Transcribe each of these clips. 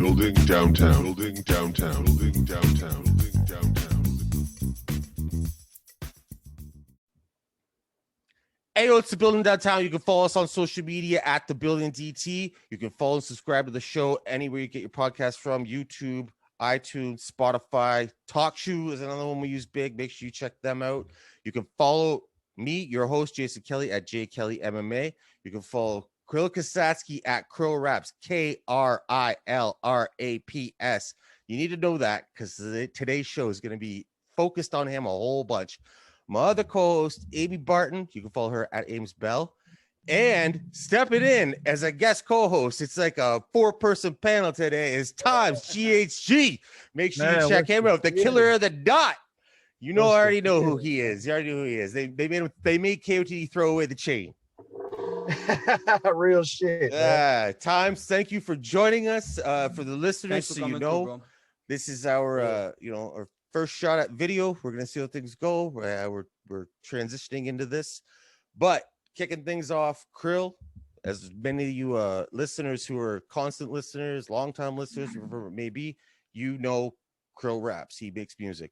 Building downtown. Building downtown. Building downtown. Building downtown. Hey, it's the Building Downtown. You can follow us on social media at the Building DT. You can follow and subscribe to the show anywhere you get your podcast from: YouTube, iTunes, Spotify. TalkShoe is another one we use big. Make sure you check them out. You can follow me, your host, Jason Kelly, at JKellyMMA. You can follow Kirill Kasatskiy at Kril Raps, KRILRAPS. You need to know that because today's show is going to be focused on him a whole bunch. My other co-host, Amy Barton, you can follow her at Ames Bell. And stepping in as a guest co-host, it's like a 4-person panel today, is Times GHG. Make sure you check him out, the killer of the dot. You know, I already know who he is. You already know who he is. They made KOTD throw away the chain. Real shit. Times, thank you for joining us. For the listeners, so you know, through, this is our our first shot at video. We're gonna see how things go. We're transitioning into this, but kicking things off, Kril, as many of you listeners who are constant listeners, longtime listeners, whoever it may be, you know Kril raps. He makes music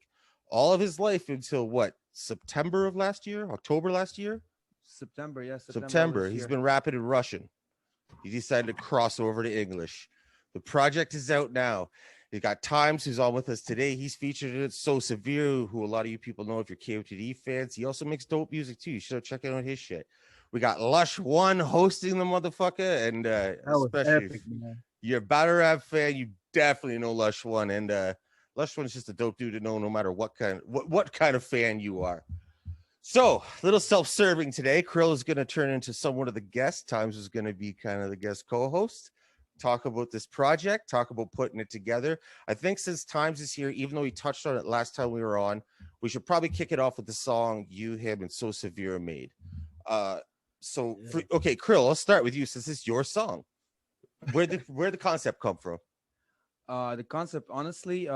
all of his life until what, September of last year, October last year. September. He's been rapping in Russian. He decided to cross over to English. The project is out now. You got Times, who's on with us today. He's featured in it. So Severe, who a lot of you people know if you're KOTD fans. He also makes dope music too. You should check out his shit. We got Lush One hosting the motherfucker, and especially epic, if you're a battle rap fan, you definitely know Lush One. And Lush One's just a dope dude to know, no matter what kind of fan you are. So, a little self-serving today. Kril is going to turn into somewhat of the guest. Times is going to be kind of the guest co-host. Talk about this project, talk about putting it together. I think since Times is here, even though he touched on it last time we were on, we should probably kick it off with the song You, Him, and So Severe made. Okay, Kril, I'll start with you since it's your song. Where the concept come from? The concept, honestly,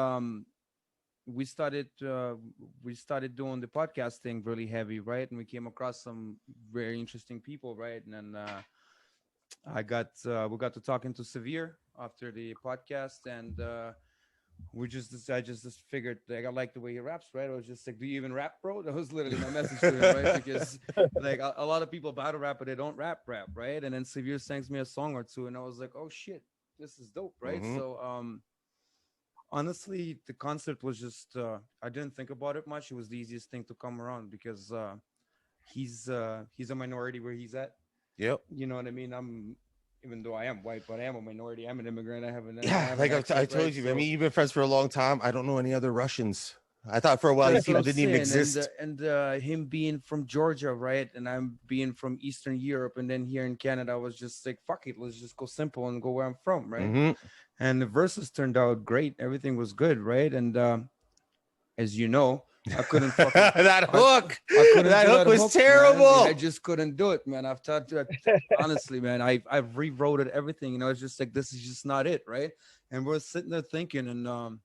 we started doing the podcasting really heavy, right? And we came across some very interesting people, right? And then we got to talking to Severe after the podcast, and I just figured, like, I like the way he raps, right? I was just like, do you even rap, bro? That was literally my message to him, right? Because like a lot of people battle rap, but they don't rap, right? And then Severe sings me a song or two, and I was like, oh shit, this is dope, right? Mm-hmm. So honestly, the concept was just I didn't think about it much. It was the easiest thing to come around because he's a minority where he's at. Yep. You know what I mean? Even though I am white, but I am a minority. I'm an immigrant. I told you, I mean, you've been friends for a long time. I don't know any other Russians. I thought for a while these people didn't even exist. And him being from Georgia, right? And I'm being from Eastern Europe, and then here in Canada, I was just like, fuck it, let's just go simple and go where I'm from, right? Mm-hmm. And the verses turned out great. Everything was good, right? And as you know, I couldn't fucking that hook was terrible. Man. I just couldn't do it, man. I've talked to honestly, man. I've rewrote everything. You know, it's just like, this is just not it, right? And we're sitting there thinking and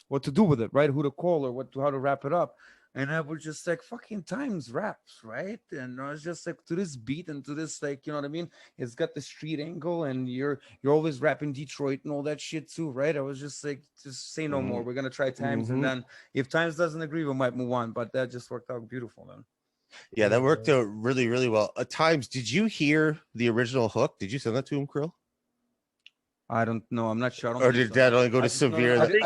what to do with it, right? Who to call or how to wrap it up. And I was just like, fucking Times raps, right? And I was just like, to this beat and to this, like, you know what I mean? It's got the street angle, and you're always rapping Detroit and all that shit too, right? I was just like, just say no more. We're gonna try Times, and then if Times doesn't agree, we might move on. But that just worked out beautiful, man. Yeah, that worked out really, really well. At Times, did you hear the original hook? Did you send that to him, Kril? I don't know. I'm not sure. Or did that only go to Severe? I think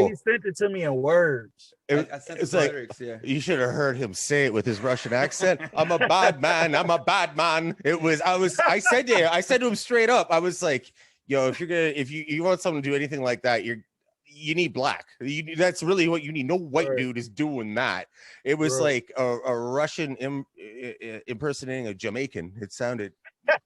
he sent it to me in words. I sent it like, lyrics, yeah. You should have heard him say it with his Russian accent. I'm a bad man. I'm a bad man. I said to him straight up, I was like, yo, if you want someone to do anything like that, you need black. That's really what you need. No white dude is doing that. It was like a Russian impersonating a Jamaican. It sounded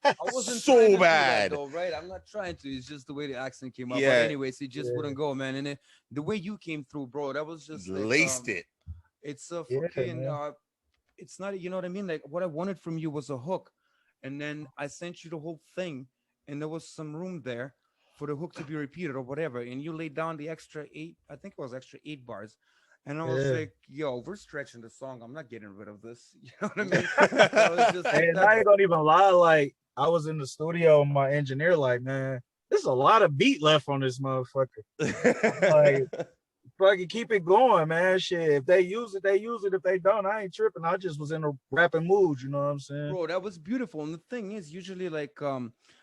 I wasn't so bad, though, right? I'm not trying to. It's just the way the accent came out. Yeah. But anyways, it just wouldn't go, man. And the way you came through, bro, that was just like, laced it. It's a fucking. It's not. You know what I mean? Like, what I wanted from you was a hook, and then I sent you the whole thing, and there was some room there for the hook to be repeated or whatever. And you laid down the extra 8. I think it was extra 8 bars. And I was like, yo, we're stretching the song. I'm not getting rid of this. You know what I mean? I was just and I ain't gonna even lie. Like, I was in the studio, my engineer, like, man, there's a lot of beat left on this motherfucker. Like, fucking keep it going, man. Shit, if they use it, they use it. If they don't, I ain't tripping. I just was in a rapping mood, you know what I'm saying? Bro, that was beautiful. And the thing is, usually like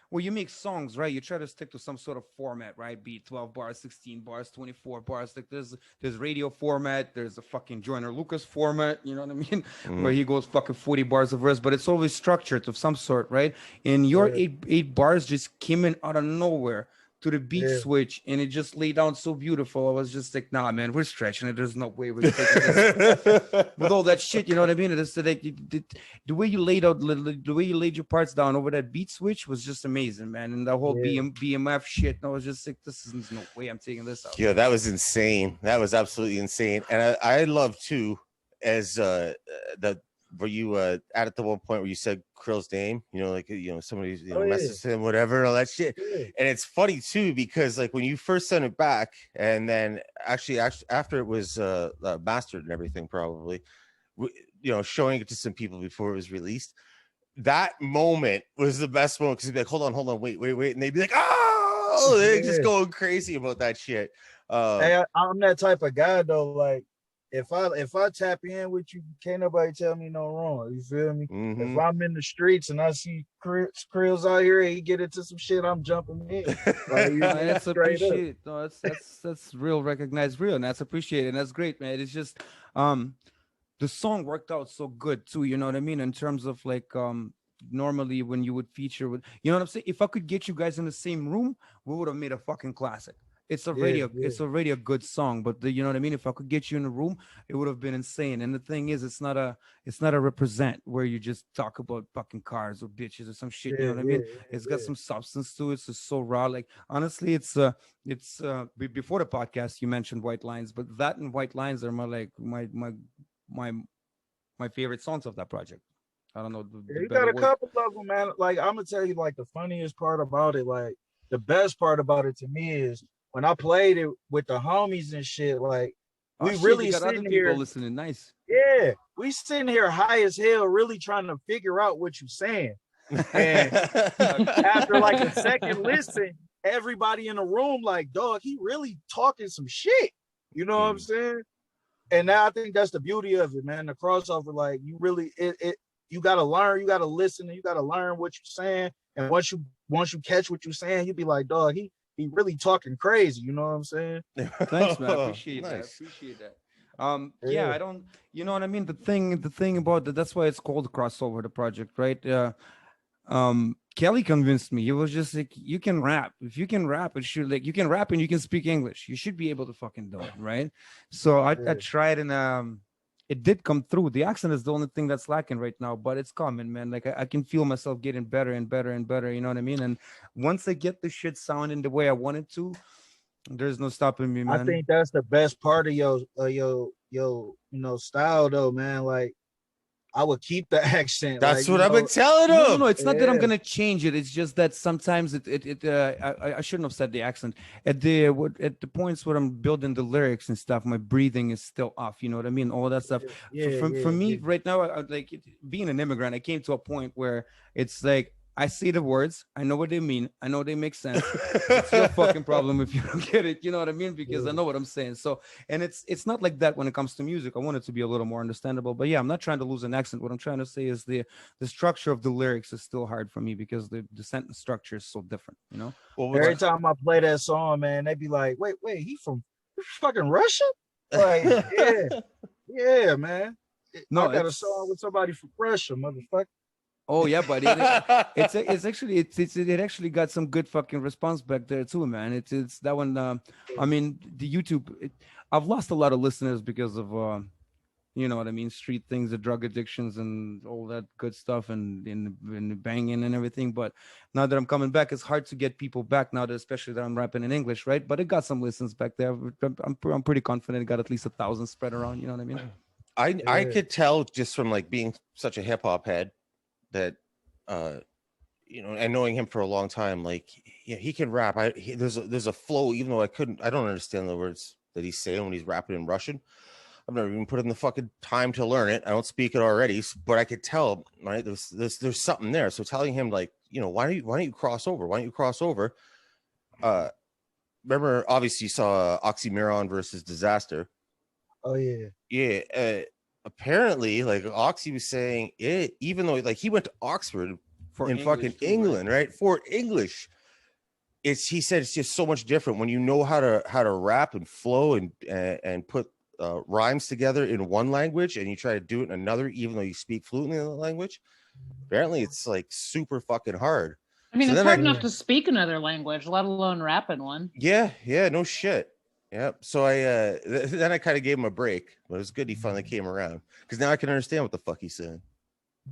when you make songs, right, you try to stick to some sort of format, right? Be it 12 bars, 16 bars, 24 bars. Like there's radio format, there's a fucking Joyner Lucas format, you know what I mean? Where he goes fucking 40 bars of verse, but it's always structured of some sort, right? And your eight bars just came in out of nowhere to the beat switch, and it just laid down so beautiful. I was just like, nah, man, we're stretching it. There's no way we're taking this. With all that shit, you know what I mean? It's like the way you laid out, the way you laid your parts down over that beat switch was just amazing, man. And the whole BMF shit, I was just like, there's no way I'm taking this out. Yeah, that was insane. That was absolutely insane. And I love too, as where you at the one point where you said Krill's name, you know, like, you know, somebody messaged him, whatever, all that shit. And it's funny too, because like when you first sent it back, and then actually after it was mastered and everything, probably, you know, showing it to some people before it was released, that moment was the best moment, because you'd be like, hold on, wait, and they'd be like, oh, they're just going crazy about that shit. Hey, I'm that type of guy though. Like, if I tap in with you, can't nobody tell me no wrong. You feel me? If I'm in the streets and I see Krill's out here and he get into some shit, I'm jumping in. Like, that's appreciated. No, that's real, recognized real, and that's appreciated. And that's great, man. It's just the song worked out so good too, you know what I mean? In terms of like normally when you would feature with, you know what I'm saying? If I could get you guys in the same room, we would have made a fucking classic. It's already a good song, but you know what I mean? If I could get you in a room, it would have been insane. And the thing is, it's not a represent where you just talk about fucking cars or bitches or some shit. You know what I mean? It's got some substance to it. It's just so raw. Like, honestly, it's before the podcast you mentioned White Lines, but that and White Lines are my favorite songs of that project. I don't know. You got a couple of them, man. Like, I'm gonna tell you, like, the funniest part about it, like the best part about it to me is when I played it with the homies and shit, like, we really got sitting other here people listening. Nice. Yeah, we sitting here high as hell, really trying to figure out what you're saying. And after like a second listen, everybody in the room like, dog, he really talking some shit. You know what I'm saying? And now I think that's the beauty of it, man. The crossover, like, you really you gotta learn, you gotta listen, and you gotta learn what you're saying. And once you catch what you're saying, you be like, dog, he really talking crazy. You know what I'm saying? Thanks, man. I appreciate that. Yeah, I don't, you know what I mean? The thing about that, that's why it's called crossover, the project, right? Kelly convinced me. It was just like, you can rap. If you can rap, it should, like, you can rap and you can speak English. You should be able to fucking do it, right? So I tried, and it did come through. The accent is the only thing that's lacking right now, but it's coming, man. Like, I can feel myself getting better and better and better. You know what I mean? And once I get the shit sounding the way I want it to, there's no stopping me, man. I think that's the best part of your style, though, man. Like, I would keep the accent. That's like, what I've been telling him. No, it's not that I'm gonna change it. It's just that sometimes I shouldn't have said the accent. At the points where I'm building the lyrics and stuff, my breathing is still off. You know what I mean? All that stuff. For me right now, like, being an immigrant, I came to a point where it's like, I see the words, I know what they mean, I know they make sense. It's your fucking problem if you don't get it, you know what I mean? Because I know what I'm saying. So, and it's not like that when it comes to music. I want it to be a little more understandable. But yeah, I'm not trying to lose an accent. What I'm trying to say is the structure of the lyrics is still hard for me because the sentence structure is so different, you know? Well, every time I play that song, man, they be like, wait, he from fucking Russia? Like, yeah, man. No, I got a song with somebody from Russia, motherfucker. Oh yeah, but it actually got some good fucking response back there too, man. It's that one. I mean, the YouTube. I've lost a lot of listeners because of you know what I mean, street things, the drug addictions, and all that good stuff, and in banging and everything. But now that I'm coming back, it's hard to get people back now, that especially that I'm rapping in English, right? But it got some listens back there. I'm pretty confident it got at least 1,000 spread around. You know what I mean? I could tell just from like being such a hip hop head that you know, and knowing him for a long time, like, yeah, he can rap. There's a flow, even though I don't understand the words that he's saying when he's rapping in Russian. I've never even put in the fucking time to learn it. I don't speak it already, but I could tell, right? There's something there. So telling him, like, you know, why don't you cross over? Why don't you cross over? remember, obviously you saw Oxymoron versus Disaster. Oh yeah. Yeah. Apparently, like Oxy was saying, it even though like he went to Oxford For in English fucking too, England, right? For English, he said it's just so much different when you know how to rap and flow and put rhymes together in one language and you try to do it in another, even though you speak fluently in the language. Apparently, it's like super fucking hard. I mean, So it's then hard enough to speak another language, let alone rap in one. Yeah, no shit. Yep. So then I kind of gave him a break, but it was good he finally came around because now I can understand what the fuck he's saying.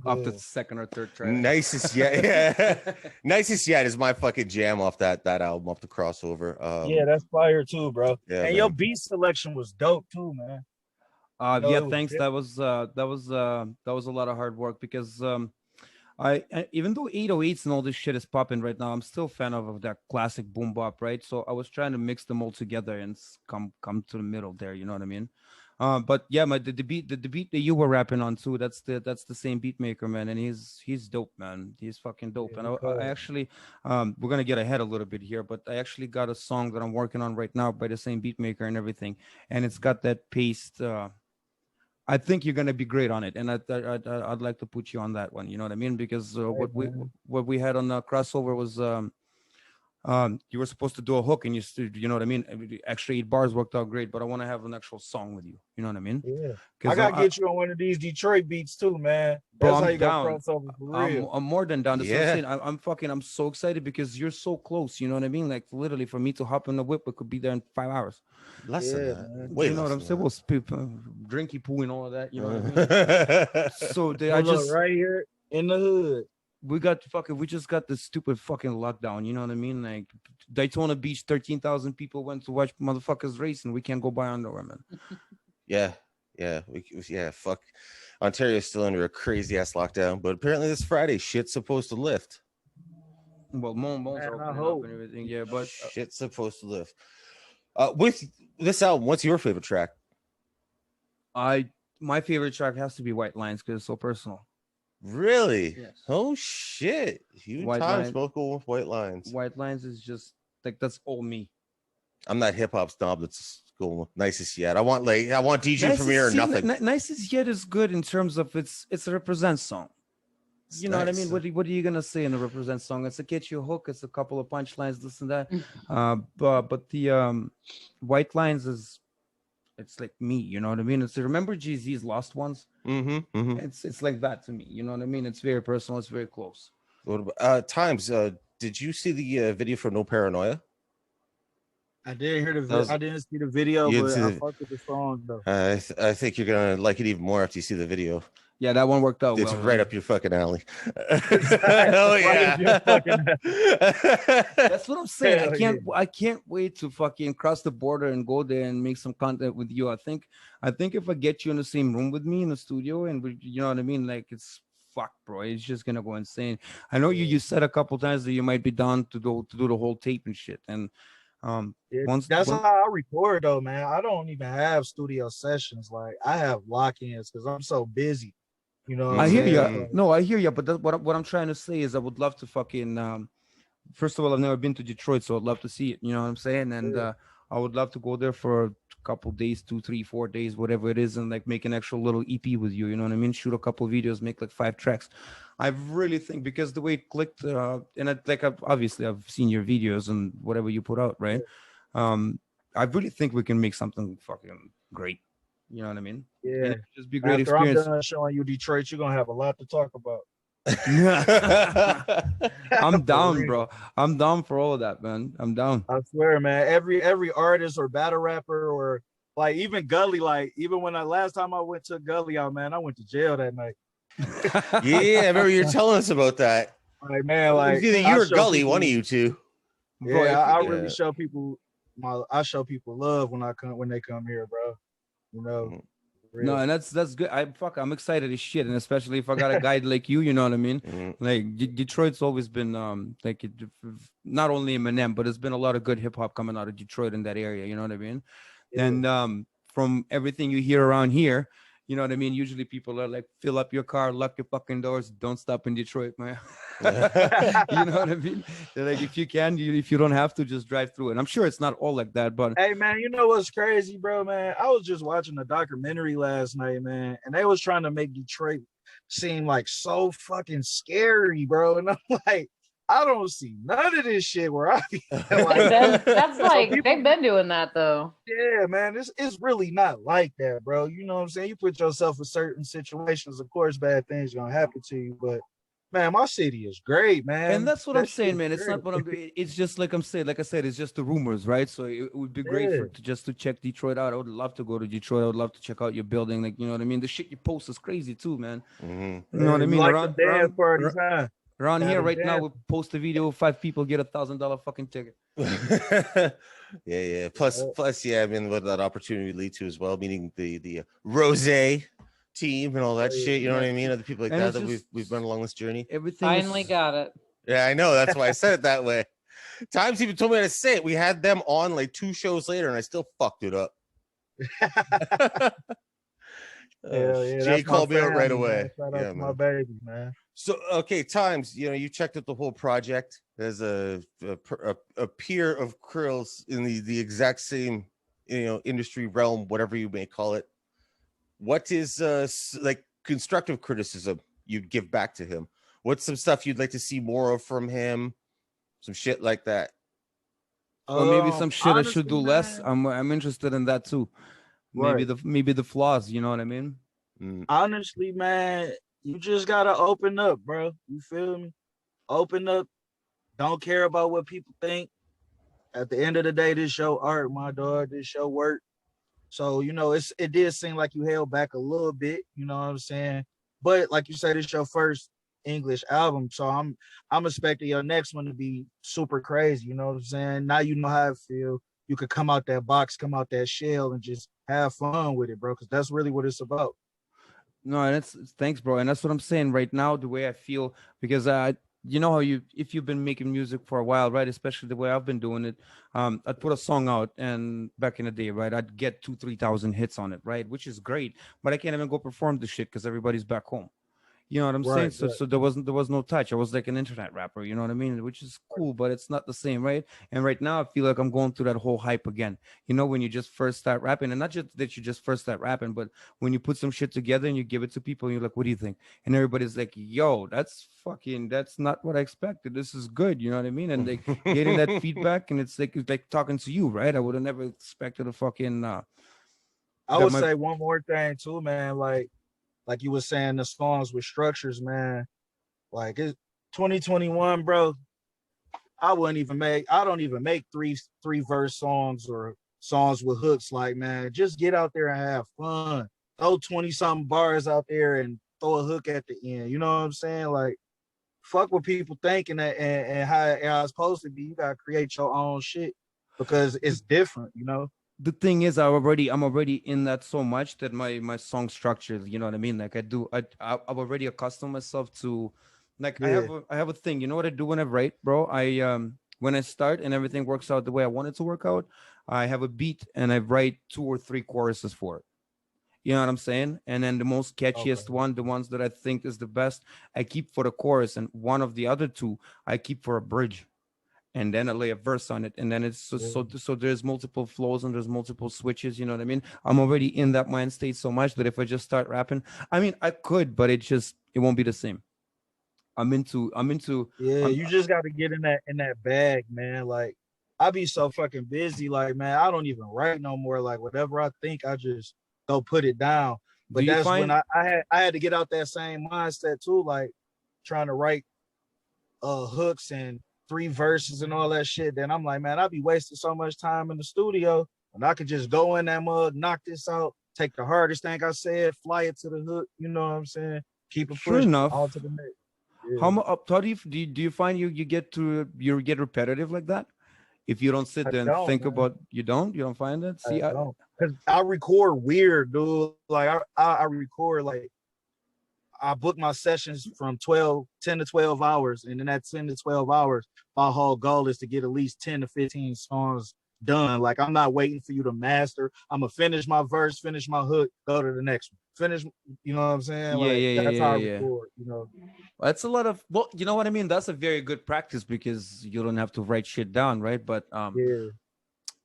Off the second or third track. Nicest yet, yeah. Nicest yet is my fucking jam off that album, off the crossover. Yeah, that's fire too, bro. Yeah, and man. your beat selection was dope too, man. Yeah, thanks. That was a lot of hard work because I even though 808s and all this shit is popping right now, I'm still a fan of that classic boom bop, right? So I was trying to mix them all together and come to the middle there, you know what I mean? But yeah, the beat that you were rapping on too, that's the same beat maker, man, and he's dope, man. He's fucking dope. And I actually we're gonna get ahead a little bit here, but I actually got a song that I'm working on right now by the same beat maker and everything, and it's got that paste. I think you're gonna be great on it, and I'd like to put you on that one. You know what I mean? Because what we had on the crossover was you were supposed to do a hook, and you know what I mean. Extra 8 bars worked out great, but I want to have an actual song with you. You know what I mean? Yeah. I gotta get you on one of these Detroit beats too, man. Bro, That's how I'm you down. got crossover for real. I'm more than down. That's what Yeah. I'm saying. I'm so excited because you're so close. You know what I mean? Like literally, for me to hop in the whip, we could be there in 5 hours. Less than Yeah, that. man. Way You know less what I'm than saying? that. We'll drinky poo and all of that. You know what I mean? that. So I just right here in the hood. we just got this stupid fucking lockdown. You know what I mean? Like Daytona Beach, 13,000 people went to watch motherfuckers race, and we can't go buy underwear, man. Yeah. Fuck. Ontario's still under a crazy ass lockdown, but apparently this Friday shit's supposed to lift. Well, Moans Man, are I opening hope. up and everything, yeah. But Shit's supposed to lift. With this album, what's your favorite track? my favorite track has to be White Lines because it's so personal. Really? Yes. Oh shit! You and White Times Lines. both go with White Lines. White Lines is just like that's all me. I'm that hip hop snob that's going with Nicest Yet. I want DJ Premier or nothing. Nicest Yet is good in terms of it's a represent song. You know what I mean? What are you gonna say in a represent song? It's a get you a hook. It's a couple of punchlines, this and that. But the White Lines is it's like me. You know what I mean? It's remember Jay-Z's Lost Ones. Mm-hmm. It's like that to me. You know what I mean? It's very personal. It's very close. What about Times? Did you see the video for No Paranoia? I didn't hear the I didn't see the video, You didn't but see I the- fucked with the song though. I think you're gonna like it even more after you see the video. Yeah, that one worked out It's well. right up your fucking alley. Hell Right up your fucking yeah! That's what I'm saying. Hell I can't wait to fucking cross the border and go there and make some content with you. I think if I get you in the same room with me in the studio and we, you know what I mean, like it's fuck, bro. It's just gonna go insane. I know you said a couple times that you might be down to do the whole tape and shit. And That's how I record though, man. I don't even have studio sessions. Like I have lock-ins because I'm so busy. You know, what I I'm hear saying? you. No, I hear you. But what I'm trying to say is I would love to fucking first of all, I've never been to Detroit, so I'd love to see it. You know what I'm saying? And I would love to go there for a couple days, 2, 3, 4 days, whatever it is, and like make an actual little EP with you. You know what I mean? Shoot a couple videos, make like 5 tracks. I really think because the way it clicked, and obviously I've seen your videos and whatever you put out, right? I really think we can make something fucking great. You know what I mean? Yeah. And it'd just be a great After experience. I'm done showing you Detroit, you're gonna have a lot to talk about. I'm For down, real. bro. I'm down for all of that, man. I'm down. I swear, man. Every artist or battle rapper or like even Gully, like even when last time I went to Gully out, man, I went to jail that night. Yeah, I remember you were telling us about that. Like man, It like was either I you or show Gully, people- one of you two. Yeah, Bro, I yeah. really show people I show people love when they come here, bro. You know. No, and that's good. I'm excited as shit, and especially if I got a guy like you, you know what I mean? Mhm. Like Detroit's always been not only Eminem, but there's been a lot of good hip hop coming out of Detroit in that area, you know what I mean? Yeah. And from everything you hear around here, You know what I mean? Usually people are like, fill up your car, lock your fucking doors, don't stop in Detroit, man. You know what I mean? They're like, if you can, if you don't have to, just drive through it. I'm sure it's not all like that, but Hey man, you know what's crazy, bro, man? I was just watching a documentary last night, man, and they was trying to make Detroit seem like so fucking scary, bro. And I'm like, I don't see none of this shit where I be. Like, That's like people- they've been doing that though. yeah, man, it's really not like that, bro. You know what I'm saying? You put yourself in certain situations, of course, bad things gonna happen to you, but man, my city is great, man. and that's what I'm That saying, shit's man. It's not great. what it's just like I'm saying, like I said, it's just the rumors, right? So it would be great Yeah. to check Detroit out. I would love to go to Detroit. I would love to check out your building. Like, you know what I mean? The shit you post is crazy too, man. Mhm. You know what I You mean? like Around the dance parties, huh? around Yeah, here the right now, we dance- post a video, 5 people get $1,000 fucking ticket. Yeah. Plus, yeah, I mean, what that opportunity would lead to as well, meaning the Rose team and all that Oh, yeah. shit. You know what I mean? Other people like And that it's that just- we've been along this journey. Everything Finally is, got it. Yeah, I know. That's why I said it that way. Times even told me how to say it. We had them on like 2 shows later, and I still fucked it up. Hell yeah, Jay that's my called me out right family, away. man. Shout out Yeah, to my man. baby, man. So okay, Times, you know, you checked out the whole project as a peer of Krill's in the exact same, you know, industry realm, whatever you may call it. What is like constructive criticism you'd give back to him? What's some stuff you'd like to see more of from him? Some shit like that. or maybe some shit I should Honestly, do less. man, I'm interested in that too. Right. Maybe the flaws, you know what I mean? Mm. honestly, man, you just gotta open up, bro. You feel me? Open up. Don't care about what people think. At the end of the day, this show art, my dog. This show work. So you know, it did seem like you held back a little bit. You know what I'm saying? But like you said, it's your first English album, so I'm expecting your next one to be super crazy. You know what I'm saying? Now you know how it feel. You could come out that box, come out that shell, and just have fun with it, bro. Because that's really what it's about. No, and thanks, bro. And that's what I'm saying right now, the way I feel, because you know how if you've been making music for a while, right? Especially the way I've been doing it, I'd put a song out, and back in the day, right, I'd get 2,000-3,000 hits on it, right, which is great, but I can't even go perform the shit because everybody's back home. You know what I'm saying? Right, So right. so there was no touch. I was like an internet rapper, you know what I mean? Which is cool, but it's not the same, right? And right now I feel like I'm going through that whole hype again. You know, when you just first start rapping, and not just that you just first start rapping, but when you put some shit together and you give it to people and you're like, what do you think? And everybody's like, yo, that's not what I expected. This is good, you know what I mean? And like getting that feedback, and it's like talking to you, right? I would have never expected a fucking I that would my- say one more thing too, man. Like you were saying, the songs with structures, man. Like it's 2021, bro. I don't even make three verse songs or songs with hooks. Like, man, just get out there and have fun. Throw 20-something bars out there and throw a hook at the end. You know what I'm saying? Like, fuck what people think and how it's supposed to be. You gotta create your own shit because it's different, you know. The thing is, I'm already in that so much that my song structures, you know what I mean? Like I've already accustomed myself to, like, Yeah. I have a thing. You know what I do when I write, bro? I when I start and everything works out the way I want it to work out, I have a beat and I write 2 or 3 choruses for it. You know what I'm saying? And then the most catchiest Okay. one, the ones that I think is the best, I keep for the chorus, and one of the other 2 I keep for a bridge, and then I lay a verse on it, and then it's so there's multiple flows and there's multiple switches. You know what I mean? I'm already in that mind state so much that if I just start rapping, I mean, I could, but it won't be the same. Yeah, I'm you just got to get in that bag, man. Like I be so fucking busy, like man, I don't even write no more. Like whatever I think, I just go put it down. Do But you that's when find I had to get out that same mindset too, like trying to write hooks and 3 verses and all that shit. Then I'm like, man, I'd be wasting so much time in the studio when I could just go in that mug, knock this out, take the hardest thing I said, fly it to the hook. You know what I'm saying? Keep it Sure pushing enough. all to the next. Yeah. how do you find you get repetitive like that? If you don't sit I there and don't, think man. about, you don't find that? See, I don't, because I record weird, dude. Like I record like I book my sessions from 10 to 12 hours, and in that 10 to 12 hours, my whole goal is to get at least 10 to 15 songs done. Like I'm not waiting for you to master. I'm gonna finish my verse, finish my hook, go to the next one. finish. You know what I'm saying? Yeah, Like yeah, that's how I yeah. record. You know. That's a lot of, well, you know what I mean? That's a very good practice because you don't have to write shit down, right? But Yeah.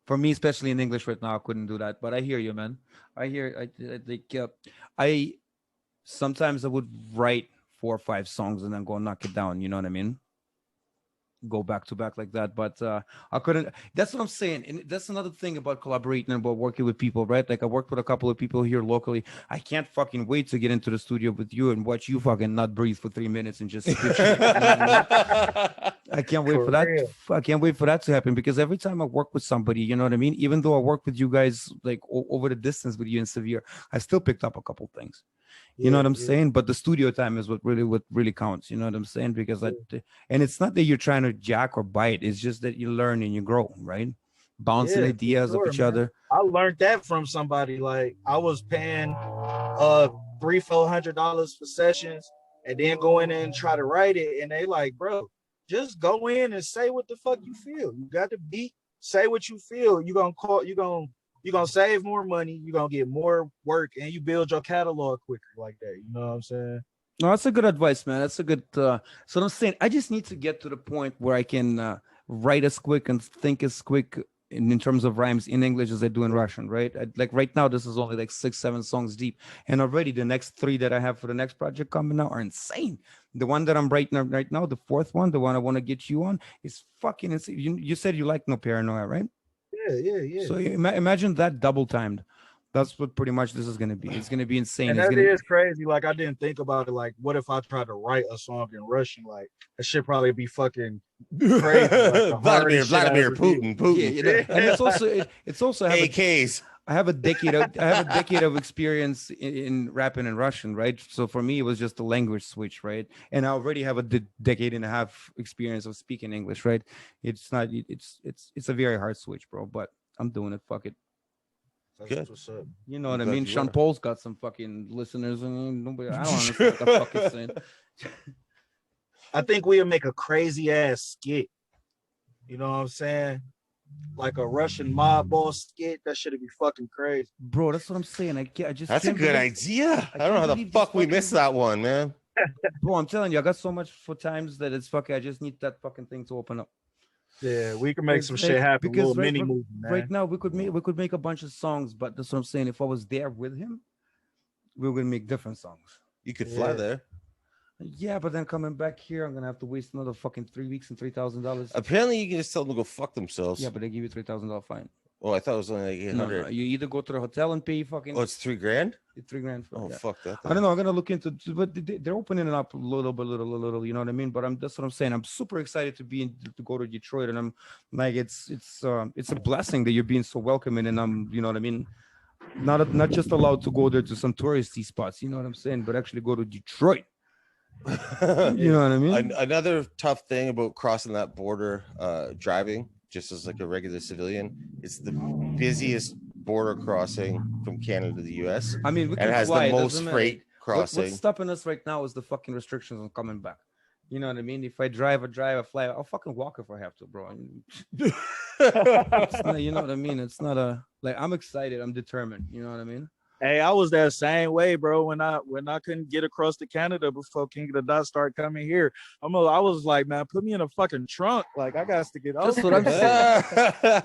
for me, especially in English right now, I couldn't do that. But I hear you, man. I think I sometimes I would write 4 or 5 songs and then go knock it down. You know what I mean? Go back to back like that, but I couldn't. That's what I'm saying, and that's another thing about collaborating and about working with people, right? Like I worked with a couple of people here locally. I can't fucking wait to get into the studio with you and watch you fucking not breathe for 3 minutes and just spit shit. You know what I mean? I can't wait for that. real. I can't wait for that to happen because every time I work with somebody, you know what I mean. Even though I work with you guys like over the distance with you in Severe, I still picked up a couple things. You know what I'm saying? But the studio time is what really counts. You know what I'm saying? Because and it's not that you're trying to jack or bite. It's just that you learn and you grow, right? Bouncing ideas of each other. I learned that from somebody. Like I was paying $300-400 for sessions and then go in and try to write it. And they like, bro, just go in and say what the fuck you feel. You got the beat, say what you feel. You're gonna save more money, you're gonna get more work, and you build your catalog quicker like that. You know what I'm saying? No, that's a good advice, man. That's a good so I'm saying I just need to get to the point where I can write as quick and think as quick in terms of rhymes in English as I do in Russian, right? Like right now, this is only like 6-7 songs deep, and already the next 3 that I have for the next project coming out are insane. The one that I'm writing right now, the 4th one, the one I want to get you on, is fucking insane. You said you like No Paranoia, right? Yeah. So imagine that double timed. That's what pretty much this is going to be. It's going to be insane. And it's that is crazy. Like I didn't think about it. Like, what if I tried to write a song in Russian? Like, that shit probably be fucking crazy. Like Vladimir Putin. Yeah. And it's also AKs. I have a decade of experience in rapping in Russian, right? So for me, it was just a language switch, right? And I already have a decade and a half experience of speaking English, right? It's a very hard switch, bro. But I'm doing it. Fuck it. That's what's up. You know what I mean? Sean Paul's got some fucking listeners, and nobody. I don't understand what the fuck he's saying. I think we'll make a crazy ass skit. You know what I'm saying? Like a Russian mob boss skit. That should be fucking crazy, bro. That's what I'm saying. That's a good idea. I don't know how the fuck we missed that one, man. Bro, I'm telling you, I got so much for times that it's fucking. I just need that fucking thing to open up. Yeah, we can make some shit happen. Because mini movie, man. Right now, we could make a bunch of songs, but that's what I'm saying. If I was there with him, we were gonna make different songs. You could fly there. Yeah, but then coming back here, I'm gonna have to waste another fucking 3 weeks and $3,000. Apparently, you can just tell them to go fuck themselves. Yeah, but they give you $3,000 fine. Oh, I thought it was only like 800. No, you either go to the hotel and pay fucking. Oh, it's $3,000. $3,000. Oh, fuck that. I don't know. I'm gonna look into, but they're opening it up a little. You know what I mean? But that's what I'm saying. I'm super excited to go to Detroit, and I'm like, it's a blessing that you're being so welcoming, and I'm, you know what I mean, not just allowed to go there to some touristy spots. You know what I'm saying? But actually go to Detroit. You know what I mean? Another tough thing about crossing that border, driving just as like a regular civilian, it's the busiest border crossing from Canada to the US. I mean, it has the most freight crossing. What's stopping us right now is the fucking restrictions on coming back. You know what I mean? If I drive, I fly, I'll fucking walk if I have to, bro. You know what I mean? It's not I'm excited, I'm determined. You know what I mean? Hey, I was that same way, bro. When I couldn't get across to Canada before King of the Dot started coming here, I was like, man, put me in a fucking trunk. Like I got to get over. That's what I'm saying.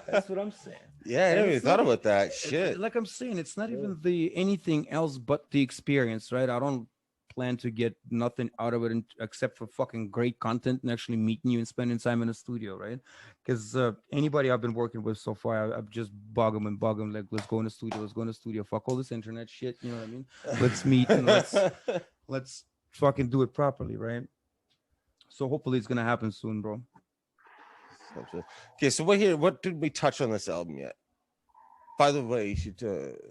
That's what I'm saying. Yeah, I never even thought about that shit. Like I'm saying, it's not even anything else but the experience, right? I don't plan to get nothing out of it except for fucking great content and actually meeting you and spending time in the studio, right? Because anybody I've been working with so far, I've just bug them like, let's go in the studio, fuck all this internet shit, you know what I mean? Let's meet and let's fucking do it properly, right? So hopefully it's gonna happen soon, bro. Okay, so what did we touch on this album yet? By the way, you should.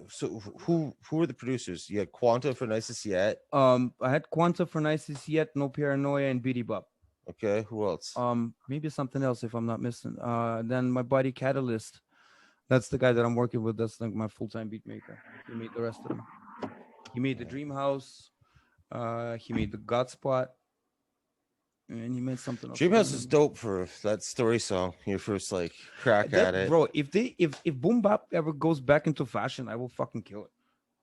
So who were the producers? You had Quanta for Nicest Yet. I had Quanta for Nicest Yet, No Paranoia, and Beatty Bop. Okay, who else? Maybe something else if I'm not missing. Then my buddy Catalyst. That's the guy that I'm working with. That's like my full-time beat maker. He made the rest of them. He made the Dream House. He made the God Spot. And he made something else. Dreamhouse is dope for that story song. Your first like crack at it, bro. If boom bap ever goes back into fashion, I will fucking kill it.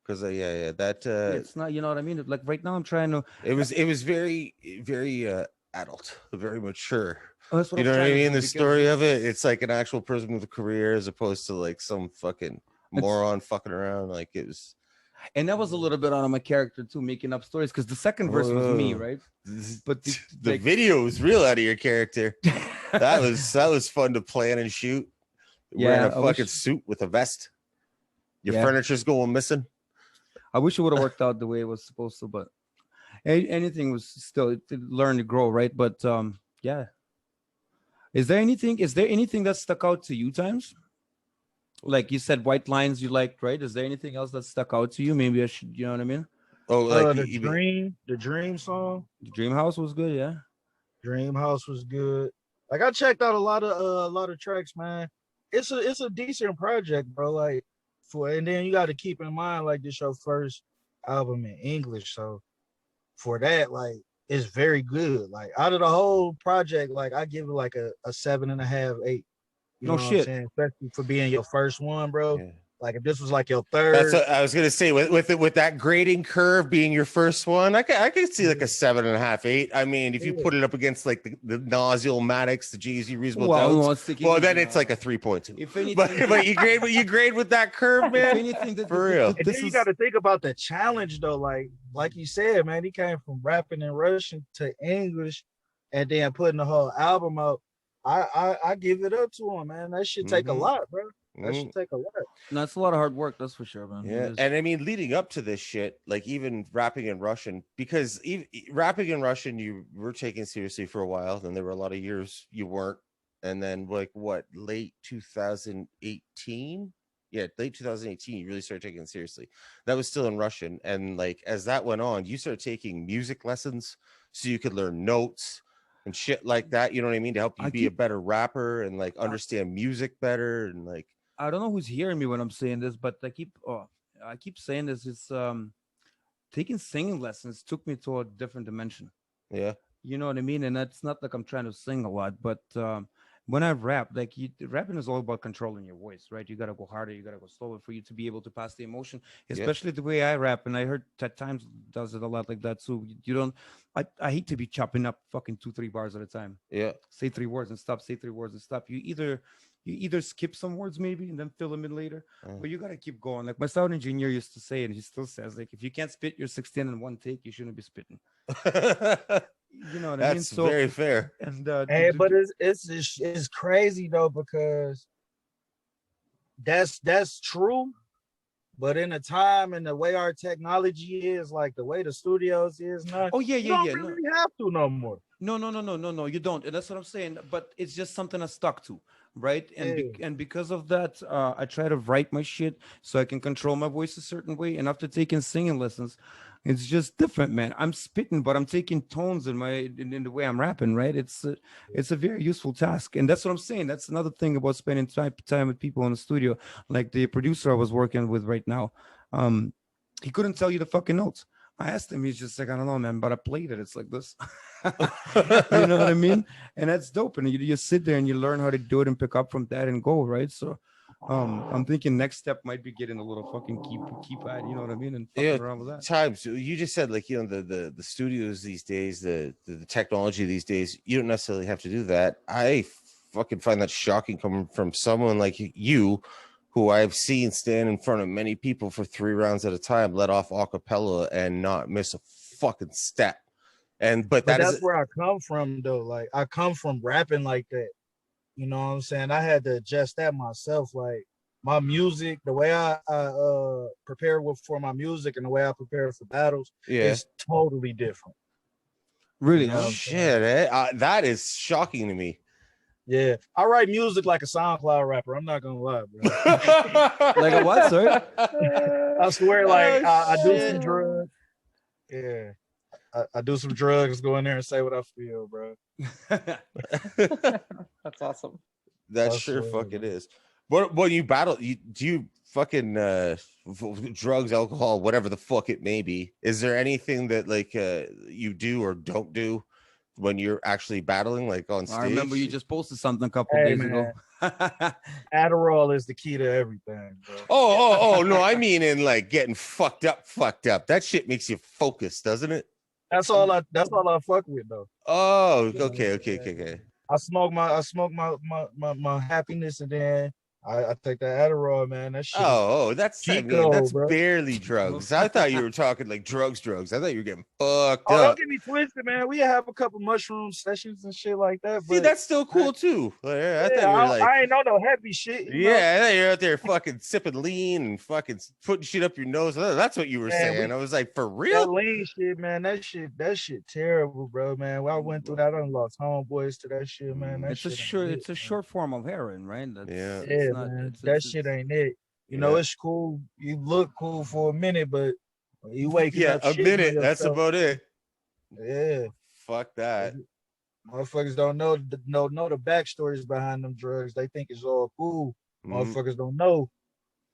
because yeah, that It's not, you know what I mean? Like right now, I'm trying to. it was very adult, very mature. Oh, that's what You I'm know what I trying to mean? do The because story of it, it's like an actual person with a career as opposed to like some fucking moron fucking around. Like it was. and that was a little bit on my character too, making up stories because the second verse was me, Whoa. right? But the, the like, video was real out of your character. That was fun to plan and shoot. Wearing a I fucking wish- suit with a vest. Your Yeah. furniture's going missing. I wish it would have worked out the way it was supposed to, but anything was still it learned to grow, right? But yeah. Is there anything that stuck out to you times? Like you said, white lines you liked, right? Is there anything else that stuck out to you? Maybe I should, you know what I mean? Oh, like the dream song. The Dream House was good, yeah. Dream House was good. Like I checked out a lot of tracks, man. It's a decent project, bro. Like and then you got to keep in mind like this your first album in English, so for that, like it's very good. Like out of the whole project, like I give it like a 7.5, 8. You No know what I'm shit. saying? Especially for being your first one, bro. Yeah. Like if this was like your third, That's what I was gonna say. With that grading curve being your first one, I could see like a 7.5, 8. I mean, if you put it up against like the Nausea-Matics, the Jeezy Reasonable Doubts, well, then it's like a 3.2. If anything, But you grade with that curve, man. anything that For real. and then you got to think about the challenge though. Like you said, man, he came from rapping in Russian to English, and then putting the whole album out. I give it up to him, man. That should take a lot, bro. That should take a lot. No, it's a lot of hard work, that's for sure, man. Yeah, and I mean, leading up to this shit, like even rapping in Russian, because rapping in Russian, you were taken seriously for a while. Then there were a lot of years you weren't, and then like what, late 2018? Yeah, late 2018, you really started taking it seriously. That was still in Russian, and like as that went on, you started taking music lessons so you could learn notes and shit like that. You know what I mean? To help you be a better rapper and like understand music better and like. I don't know who's hearing me when I'm saying this, but I keep saying this. It's taking singing lessons took me to a different dimension. Yeah. You know what I mean? And that's not like I'm trying to sing a lot, but when I rap, like rapping is all about controlling your voice, right? You got to go harder, you got to go slower for you to be able to pass the emotion, especially the way I rap. And I heard at times does it a lot like that. So you don't, I hate to be chopping up fucking 2-3 bars at a time. Yeah. Say 3 words and stop, say 3 words and stop. You either skip some words maybe and then fill them in later, but you got to keep going. Like my sound engineer used to say, and he still says, like, if you can't spit your 16 in one take, you shouldn't be spitting. You know what I mean? That's very fair. And but it's crazy though, because that's true. But in the time and the way our technology is, like the way the studios is now, you don't really have to no more. No, you don't. And that's what I'm saying. But it's just something I stuck to, right? And and because of that, I try to write my shit so I can control my voice a certain way. And after taking singing lessons, it's just different, man. I'm spitting, but I'm taking tones in the way I'm rapping, right? It's a very useful task, and that's what I'm saying. That's another thing about spending time with people in the studio, like the producer I was working with right now. He couldn't tell you the fucking notes. I asked him, he's just like, I don't know, man, but I played it. It's like this. You know what I mean? And that's dope. And you sit there and you learn how to do it and pick up from that and go, right? So I'm thinking next step might be getting a little fucking keypad, you know what I mean? And fucking around with that. Times you just said, like, you know, the studios these days, the technology these days, you don't necessarily have to do that. I fucking find that shocking coming from someone like you, who I've seen stand in front of many people for 3 rounds at a time, let off a cappella and not miss a fucking step. But that's where I come from though. Like I come from rapping like that. You know what I'm saying? I had to adjust that myself. Like my music, the way I prepare for my music and the way I prepare for battles is totally different. Really? You know shit, that is shocking to me. Yeah, I write music like a SoundCloud rapper. I'm not gonna lie, bro. Like a what, sir? I swear, like I do some drugs. Yeah, I do some drugs. Go in there and say what I feel, bro. That's awesome. That sure fucking is. When you battle, do you fucking drugs, alcohol, whatever the fuck it may be? Is there anything that like you do or don't do when you're actually battling, like on stage? I remember you just posted something a couple days ago. Adderall is the key to everything, bro. Oh, no, I mean in like getting fucked up. That shit makes you focus, doesn't it? That's all I fuck with though. Oh, Yeah, okay. I smoke my happiness, and then I take that Adderall, man. That shit is That's Chico, that's bro. barely drugs. I thought you were talking like drugs. I thought you were getting fucked Oh, don't up. get me twisted, man. We have a couple mushroom sessions and shit like that. See, But that's still cool too. I thought you were like, I ain't know no heavy shit. You know? yeah, I thought you're out there fucking sipping lean and fucking putting shit up your nose. That's what you were saying. I was like, for that real? lean shit, man. That shit terrible, bro, man. When I went through that, I done lost homeboys to that shit, man. That It's a shit short. ain't It's a it, short form of heroin, right? That's, Yeah. Yeah, not, man. it's, That shit ain't it. You know, it's cool. You look cool for a minute, but when you waking up, a shitting on minute. That's yourself, about it. yeah. Fuck that. Motherfuckers don't know the backstories behind them drugs. They think it's all cool. Motherfuckers don't know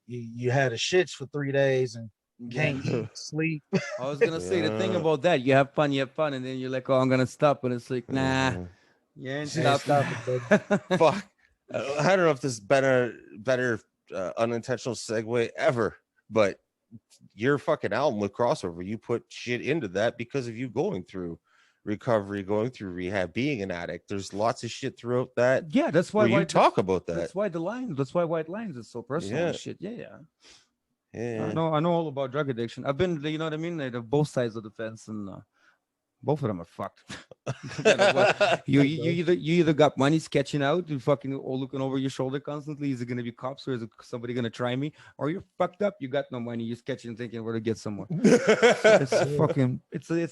you had the shits for 3 days and can't eat, sleep. I was gonna say the thing about that. You have fun, and then you're like, "Oh, I'm gonna stop," and it's like, "Nah, you ain't stopping." Fuck. I don't know if this is better unintentional segue ever, but your fucking album with Crossover, you put shit into that because of you going through recovery, going through rehab, being an addict. There's lots of shit throughout that. Yeah, that's why you talk about that. That's why White Lines is so personal and shit. Yeah. Yeah. I know all about drug addiction. I've been, you know what I mean, like both sides of the fence, and both of them are fucked. you either got money sketching out and fucking looking over your shoulder constantly. Is it gonna be cops or is it somebody gonna try me? Or you're fucked up. You got no money. You're sketching, thinking where to get somewhere. It's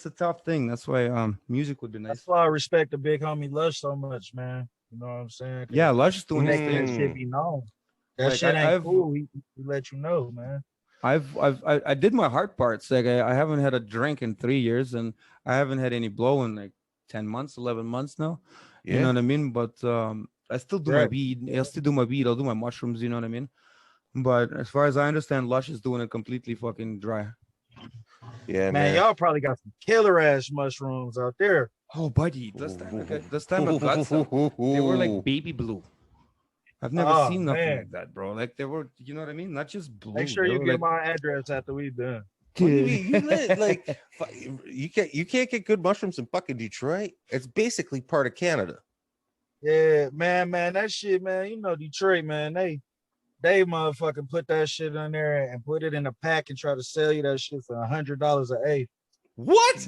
a tough thing. That's why music would be nice. That's why I respect the big homie Lush so much, man. You know what I'm saying? Yeah, Lush is doing that shit be known. That like, shit ain't cool. He let you know, man. I did my hard parts. Like I haven't had a drink in 3 years, and I haven't had any blow in like 10 months, 11 months now. You know what I mean? But I still do my weed. I'll still do my weed. I'll do my mushrooms. You know what I mean? But as far as I understand, Lush is doing it completely fucking dry. Yeah, man. Y'all probably got some killer ass mushrooms out there. Oh, buddy, this time I got some. They were like baby blue. I've never seen nothing like that, bro. Like they were, you know what I mean? Not just blue. Make sure you get my address after we done. What do you mean? Like you can't get good mushrooms in fucking Detroit. It's basically part of Canada. Yeah, man, that shit, man. You know Detroit, man. They motherfucking put that shit on there and put it in a pack and try to sell you that shit for $100 an eighth. What?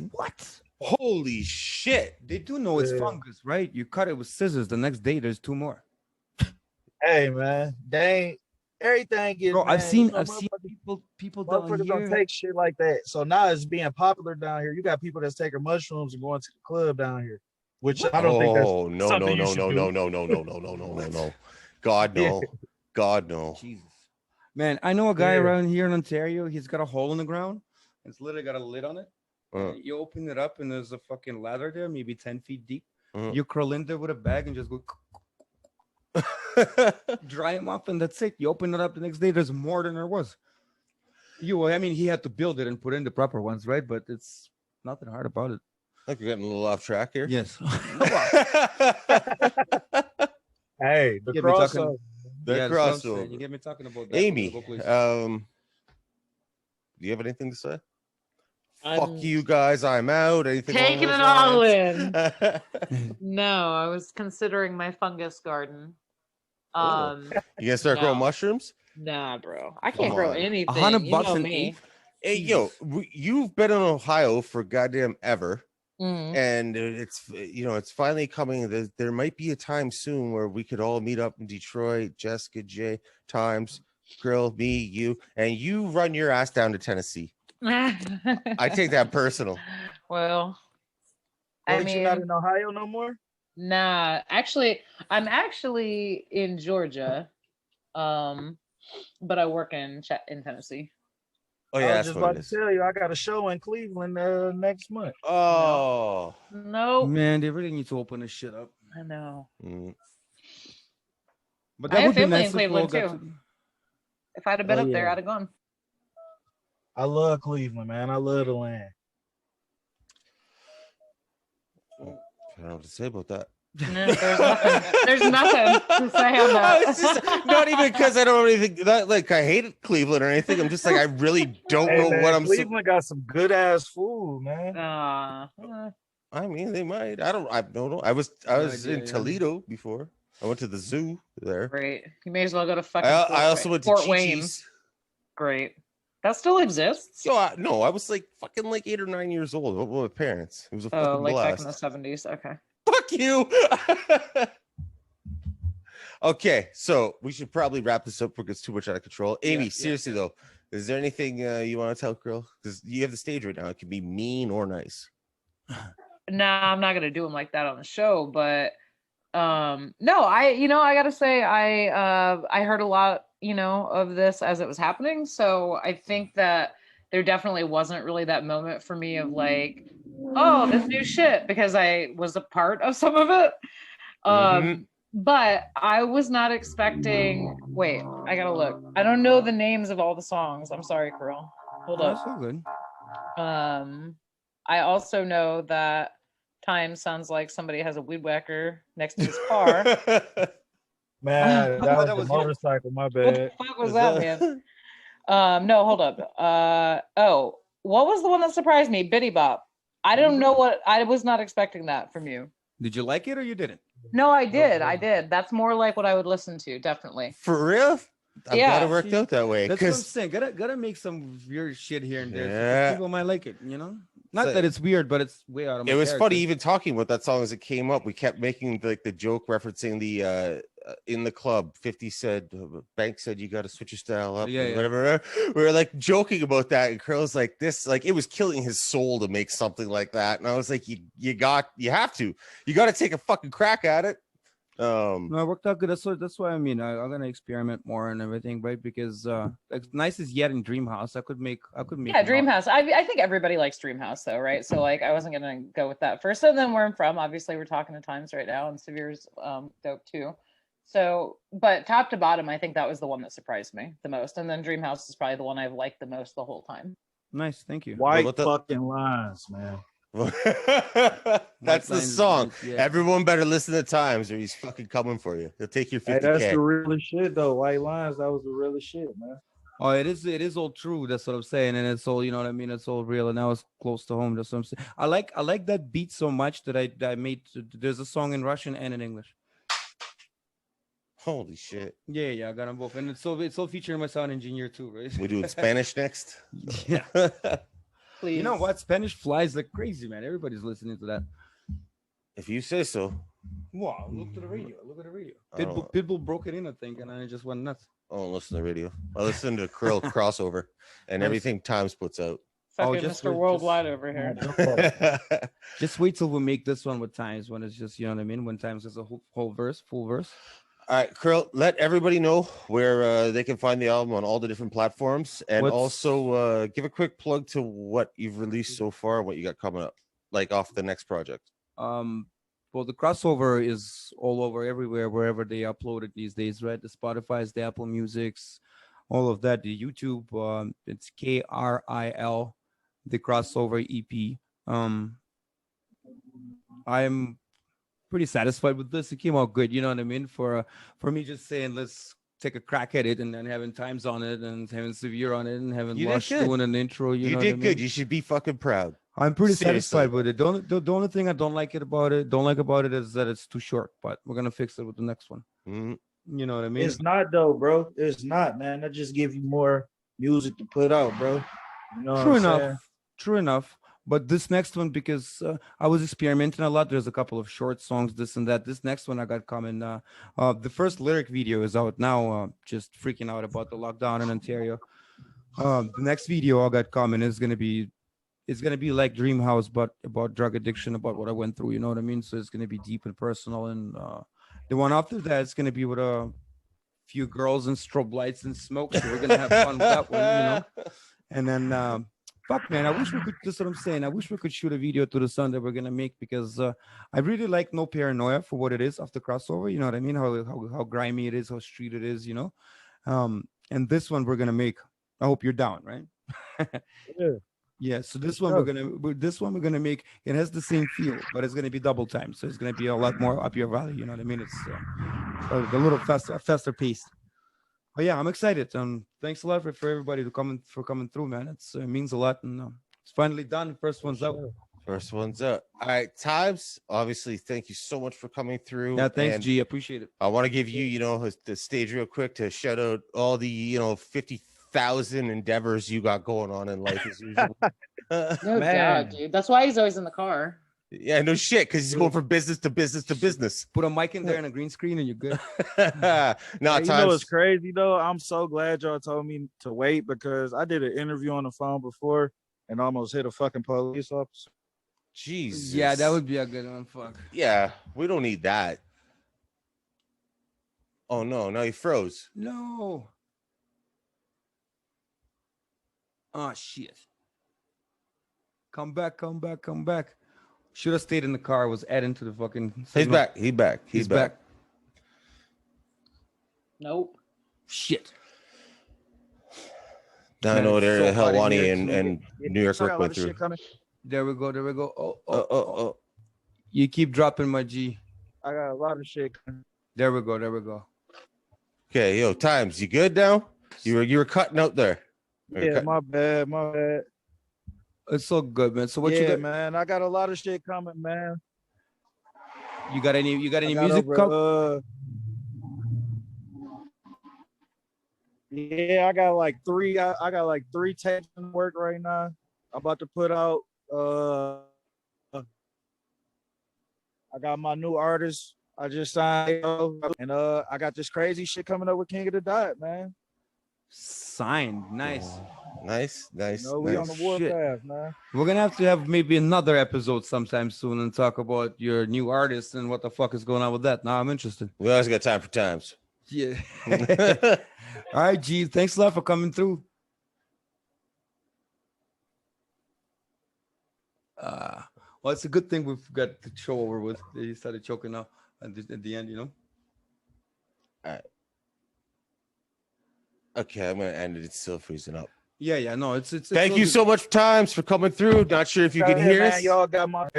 Holy shit! They do know it's fungus, right? You cut it with scissors. The next day, there's 2 more. Hey, man, they ain't everything is. Bro, man, I've seen people down motherfuckers here don't take shit like that. So now it's being popular down here. You got people that's taking mushrooms and going to the club down here, which I don't think that's no. God no. God no. Jesus. Man, I know a guy around here in Ontario. He's got a hole in the ground. It's literally got a lid on it. You open it up and there's a fucking ladder there, maybe 10 feet deep. You curl in there with a bag and just go dry him up, and that's it. You open it up the next day, there's more than there was. I mean, he had to build it and put in the proper ones, right? But it's nothing hard about it. I think you're getting a little off track here. Yes. Hey, the crossover. Crossover. You get me talking about that. Amy, do you have anything to say? Fuck you guys, I'm out. Anything taking it all in. No, I was considering my fungus garden. You gonna start growing mushrooms? Nah, bro. I can't grow anything. $100 an eighth. Hey, yo, you've been in Ohio for goddamn ever. And it's finally coming. There might be a time soon where we could all meet up in Detroit. Jessica, Jay, Times, Kril, me, you, and you run your ass down to Tennessee. I take that personal. Well, I mean, you're not in Ohio no more? Nah, actually, I'm actually in Georgia, but I work in Tennessee. Oh yeah, I was just about to tell you, I got a show in Cleveland next month. Oh no, man, they really need to open this shit up. I know. But that would be nice in Cleveland too. If I'd have been up there, I'd have gone. I love Cleveland, man. I love the land. I don't know what to say about that. No, there's nothing to say on that. It's just not even because I don't really think that like I hate Cleveland or anything. I'm just like I really don't Hey, know man, what I'm. Cleveland got some good ass food, man. I mean, they might. I don't know. I was idea, in yeah. Toledo before. I went to the zoo there. Great. You may as well go to fucking I also went to Fort Wayne. Chi-Chi's. Great. That still exists? Yo, no, I was like fucking like 8 or 9 years old with my parents. It was a Oh, fucking like blast. back in the 70s. Okay. Fuck you. Okay, so we should probably wrap this up before it gets too much out of control. Amy, seriously though, is there anything you want to tell Kril? Because you have the stage right now. It can be mean or nice. Nah, I'm not gonna do them like that on the show, but no, I gotta say I heard a lot, of this as it was happening. So I think that there definitely wasn't really that moment for me of like, oh, this new shit, because I was a part of some of it. But I was not expecting. Wait, I gotta look. I don't know the names of all the songs. I'm sorry, Kirill. Hold up. That's so good. I also know that Time sounds like somebody has a weed whacker next to his car. Man, that was that the was you. motorcycle. My What the bad. fuck was that, man? No, hold up. What was the one that surprised me? Biddy Bop. I don't know what. I was not expecting that from you. Did you like it or you didn't? No, I did. I did. That's more like what I would listen to, definitely. For real? I'm glad it worked out that way. That's what I'm Because saying. Gotta make some weird shit here and there. Yeah. So people might like it, Not that it's weird, but it's way out of my it was character. funny even talking about that song as it came up. We kept making like the joke referencing the in the club 50 said Bank said you got to switch your style up, Yeah. whatever. We were like joking about that, and Krill's like, this, like, it was killing his soul to make something like that. And I was like, you have to take a fucking crack at it. No, it worked out good. That's why I mean I'm gonna experiment more and everything, right? Because like nice is yet in Dreamhouse. I could make Yeah, Dreamhouse. I think everybody likes Dreamhouse though, right? So like I wasn't gonna go with that first. And then where I'm from, obviously we're talking to Times right now, and Severe's dope too. So, but top to bottom, I think that was the one that surprised me the most. And then Dreamhouse is probably the one I've liked the most the whole time. Nice, thank you. White fucking lines, man. That's the Lines, song. yeah. Everyone better listen to Times or he's fucking coming for you. He'll take your 50K. Hey, that's the realest shit though. White lines, that was the realest shit, man. Oh, it is all true. That's what I'm saying, and it's all, you know what I mean. It's all real, and now it's close to home. That's what I'm saying. I like that beat so much that I made. There's a song in Russian and in English. Holy shit! Yeah, I got them both, and it's all featuring my sound engineer too, right? We doing Spanish next? Yeah. Please. You know what? Spanish flies like crazy, man. Everybody's listening to that. If you say so. Wow, look to the radio. Look at the radio. Oh. Pitbull broke it in, I think, and I just went nuts. Oh, listen to the radio. I listen to Kril Crossover and everything Times puts out. Fucking just Mr. wait, Worldwide over here. Just wait till we make this one with Times, when it's just, you know what I mean, when Times is a full verse. All right, Kril, let everybody know where they can find the album on all the different platforms, and also give a quick plug to what you've released so far, what you got coming up, like off the next project. Well, the crossover is all over, everywhere, wherever they upload it these days, right? The Spotify's, the Apple Music's, all of that. The YouTube, it's KRIL, the crossover EP. I'm pretty satisfied with this. It came out good, you know what I mean? For me, just saying let's take a crack at it, and then having Times on it, and having Severe on it, and having Lush doing an intro. You did good. You should be fucking proud. I'm pretty satisfied with it. The only thing I don't like about it is that it's too short, but we're gonna fix it with the next one. Mm-hmm. You know what I mean? It's not though, bro. It's not, man. That just give you more music to put out, bro. You know True enough. But this next one, because I was experimenting a lot, there's a couple of short songs, this and that. This next one I got coming. The first lyric video is out now. Just freaking out about the lockdown in Ontario. The next video I got coming is gonna be like Dreamhouse, but about drug addiction, about what I went through. You know what I mean? So it's gonna be deep and personal. And the one after that is gonna be with a few girls and strobe lights and smoke. So we're gonna have fun with that one, you know. And then. Fuck, man, I wish we could, that's what I'm saying. I wish we could shoot a video to the song that we're going to make, because I really like No Paranoia for what it is off the crossover. You know what I mean? How grimy it is, how street it is, you know? And this one we're going to make. I hope you're down, right? Yeah. Yeah, so this one we're gonna make. It has the same feel, but it's gonna be double time, so it's gonna be a lot more up your valley. You know what I mean? It's a little faster paced. But yeah, I'm excited. Thanks a lot for everybody for coming through, man. It means a lot, and it's finally done. First one's out. First one's up. All right, Times. Obviously, thank you so much for coming through. Yeah, thanks, and G. Appreciate it. I want to give you, the stage real quick to shout out all the, 50,000 endeavors you got going on in life as usual. No doubt, dude. That's why he's always in the car. Yeah, no shit, because he's going from business to business to business. Put a mic in there and a green screen, and you're good. Now, You know what's crazy though? I'm so glad y'all told me to wait because I did an interview on the phone before and almost hit a fucking police officer. Jesus. Yeah, that would be a good one. Fuck. Yeah, we don't need that. Oh no, now he froze. No. Oh shit. Come back. Should have stayed in the car. Was adding to the fucking signal. He's back. He's back. Nope. Shit. Now I know what area Helwani and New York I got a lot went of through. shit coming. There we go. Oh. Oh. You keep dropping my G. I got a lot of shit coming. There we go. Okay, yo, Times, you good now? You were cutting out there. Yeah, my bad. It's so good, man. So what you got? Man, I got a lot of shit coming, man. You got any I got music? Yeah, I got like three. I got like 3 tapes in work right now. I'm about to put out. I got my new artist. I just signed, and I got this crazy shit coming up with King of the Dot, man. Signed. Nice. Nice. We on the warpath, man. We're gonna have to have maybe another episode sometime soon and talk about your new artist and what the fuck is going on with that. Now I'm interested. We always got time for Times. Yeah. All right, G. Thanks a lot for coming through. Well, it's a good thing we've got the show over with. They started choking now at the end, All right. Okay, I'm gonna end it. It's still freezing up. Yeah. No, it's. Thank you so much, Times, for coming through. Not sure if you can hear us. Y'all got my.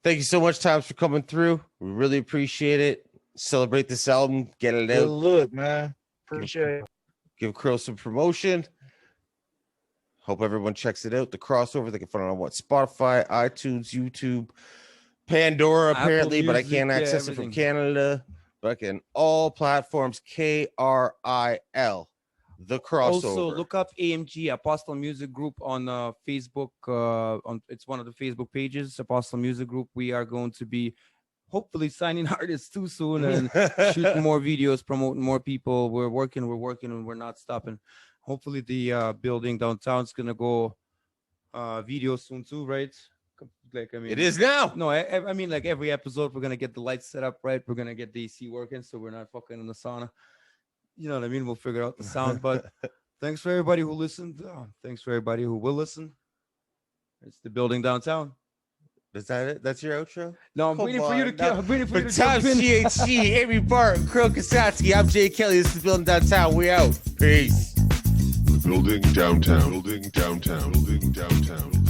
Thank you so much, Times, for coming through. We really appreciate it. Celebrate this album, get it Good out. look, man. Appreciate it. Give Kril some promotion. Hope everyone checks it out. The Crossover, they can find it on Spotify, iTunes, YouTube, Pandora, apparently, but I can't access it from Canada. But I can all platforms. KRIL, The Crossover. Also, look up AMG Apostle Music Group on Facebook. It's one of the Facebook pages, Apostle Music Group. We are going to be hopefully signing artists too soon and shooting more videos, promoting more people. We're working, and we're not stopping. Hopefully, the building downtown is gonna go video soon too, right? Like, I mean, it is now. No, I mean, like every episode, we're gonna get the lights set up right. We're gonna get the AC working, so we're not fucking in the sauna. You know what I mean? We'll figure out the sound. But thanks for everybody who listened. Thanks for everybody who will listen. It's the building downtown. Is that it? That's your outro? No, I'm waiting for you to. I'm waiting for you to Times jump in. THC, Amy Barton, Kirill Kasatskiy. I'm Jay Kelly. This is the building downtown. We out. Peace. Building downtown. Building downtown. Building downtown.